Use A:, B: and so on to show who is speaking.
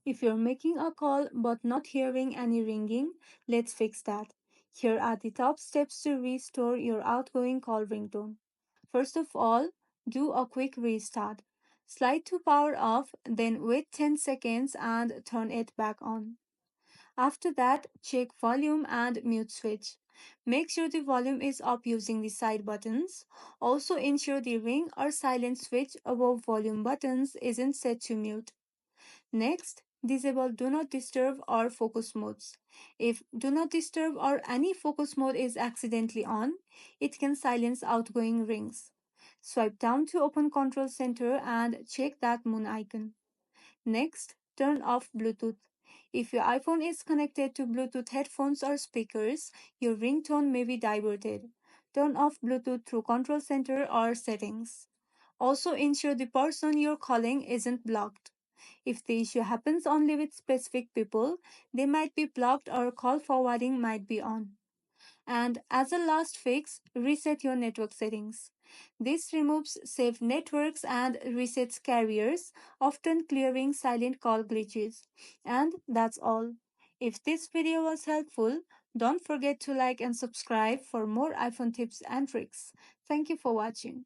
A: If you're making a call but not hearing any ringing, let's fix that. Here are the top steps to restore your outgoing call ringtone. First of all, do a quick restart. Slide to power off, then wait 10 seconds and turn it back on. After that, check volume and mute switch. Make sure the volume is up using the side buttons. Also ensure the ring or silent switch above volume buttons isn't set to mute. Next, disable Do Not Disturb or Focus modes. If Do Not Disturb or any focus mode is accidentally on, it can silence outgoing rings. Swipe down to open Control Center and check that moon icon. Next, turn off Bluetooth. If your iPhone is connected to Bluetooth headphones or speakers, your ringtone may be diverted. Turn off Bluetooth through Control Center or Settings. Also ensure the person you're calling isn't blocked. If the issue happens only with specific people, they might be blocked or call forwarding might be on. And as a last fix, reset your network settings. This removes saved networks and resets carriers, often clearing silent call glitches. And that's all. If this video was helpful, don't forget to like and subscribe for more iPhone tips and tricks. Thank you for watching.